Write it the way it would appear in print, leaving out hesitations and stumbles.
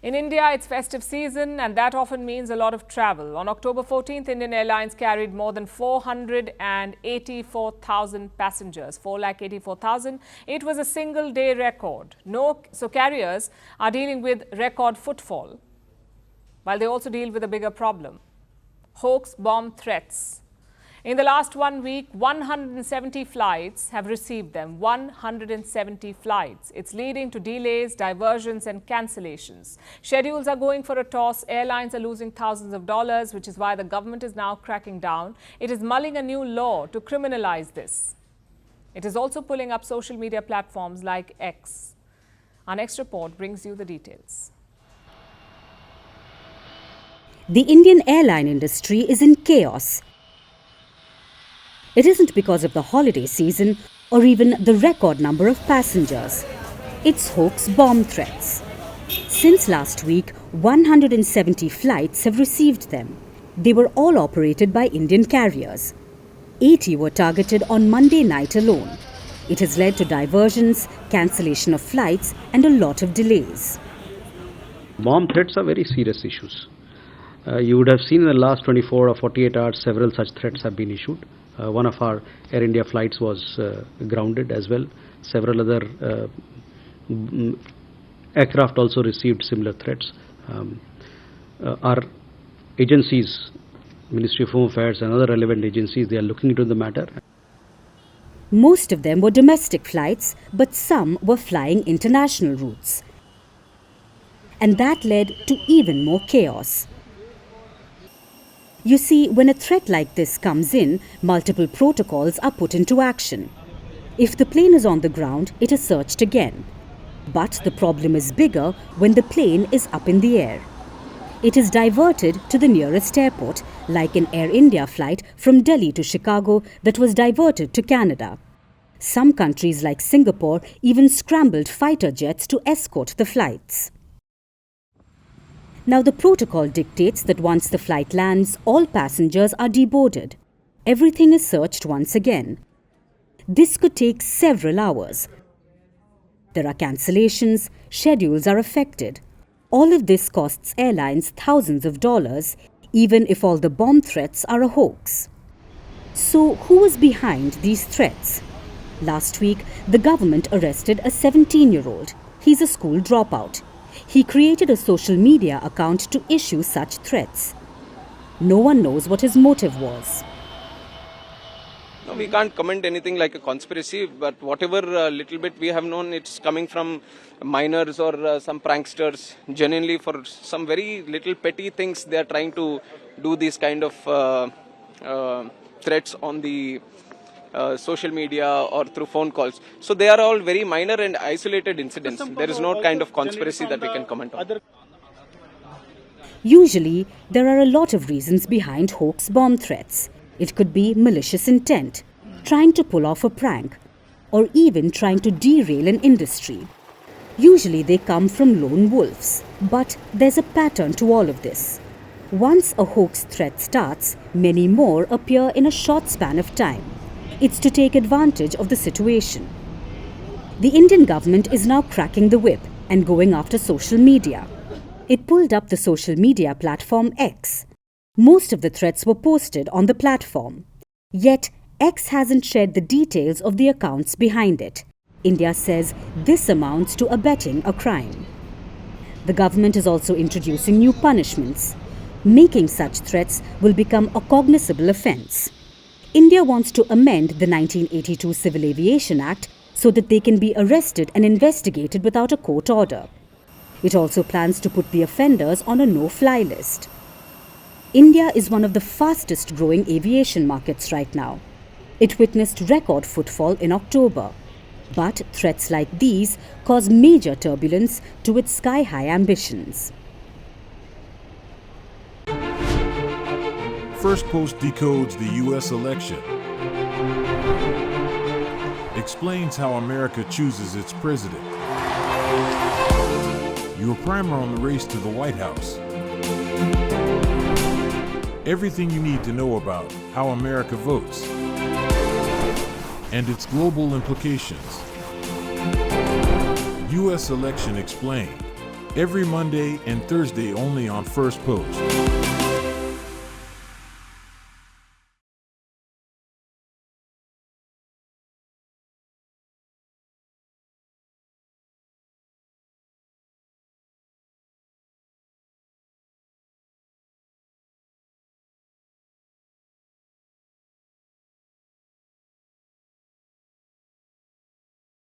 In India, it's festive season, and that often means a lot of travel. On October 14th, Indian Airlines carried more than 484,000 passengers. 484,000. It was a single-day record. So carriers are dealing with record footfall, while they also deal with a bigger problem: hoax bomb threats. In the last 1 week, 170 flights have received them. 170 flights. It's leading to delays, diversions and cancellations. Schedules are going for a toss. Airlines are losing thousands of dollars, which is why the government is now cracking down. It is mulling a new law to criminalize this. It is also pulling up social media platforms like X. Our next report brings you the details. The Indian airline industry is in chaos. It isn't because of the holiday season or even the record number of passengers. It's hoax bomb threats. Since last week, 170 flights have received them. They were all operated by Indian carriers. 80 were targeted on Monday night alone. It has led to diversions, cancellation of flights and a lot of delays. Bomb threats are very serious issues. You would have seen in the last 24 or 48 hours several such threats have been issued. One of our Air India flights was grounded as well. Several other aircraft also received similar threats. Our agencies, Ministry of Home Affairs and other relevant agencies, they are looking into the matter. Most of them were domestic flights, but some were flying international routes. And that led to even more chaos. You see, when a threat like this comes in, multiple protocols are put into action. If the plane is on the ground, it is searched again. But the problem is bigger when the plane is up in the air. It is diverted to the nearest airport, like an Air India flight from Delhi to Chicago that was diverted to Canada. Some countries like Singapore even scrambled fighter jets to escort the flights. Now the protocol dictates that once the flight lands, all passengers are deboarded. Everything is searched once again. This could take several hours. There are cancellations, schedules are affected. All of this costs airlines thousands of dollars, even if all the bomb threats are a hoax. So who is behind these threats? Last week, the government arrested a 17-year-old. He's a school dropout. He created a social media account to issue such threats. No one knows what his motive was. No, we can't comment anything like a conspiracy, but whatever little bit we have known, it's coming from minors or some pranksters. Genuinely, for some very little petty things, they are trying to do these kind of threats on the social media or through phone calls. So they are all very minor and isolated incidents. There is no kind of conspiracy that we can comment on. Usually, there are a lot of reasons behind hoax bomb threats. It could be malicious intent, trying to pull off a prank, or even trying to derail an industry. Usually they come from lone wolves, but there's a pattern to all of this. Once a hoax threat starts, many more appear in a short span of time. It's to take advantage of the situation. The Indian government is now cracking the whip and going after social media. It pulled up the social media platform X. Most of the threats were posted on the platform. Yet, X hasn't shared the details of the accounts behind it. India says this amounts to abetting a crime. The government is also introducing new punishments. Making such threats will become a cognizable offence. India wants to amend the 1982 Civil Aviation Act so that they can be arrested and investigated without a court order. It also plans to put the offenders on a no-fly list. India is one of the fastest growing aviation markets right now. It witnessed record footfall in October. But threats like these cause major turbulence to its sky-high ambitions. Firstpost decodes the U.S. election, explains how America chooses its president. Your primer on the race to the White House. Everything you need to know about how America votes and its global implications. U.S. Election Explained. Every Monday and Thursday only on Firstpost.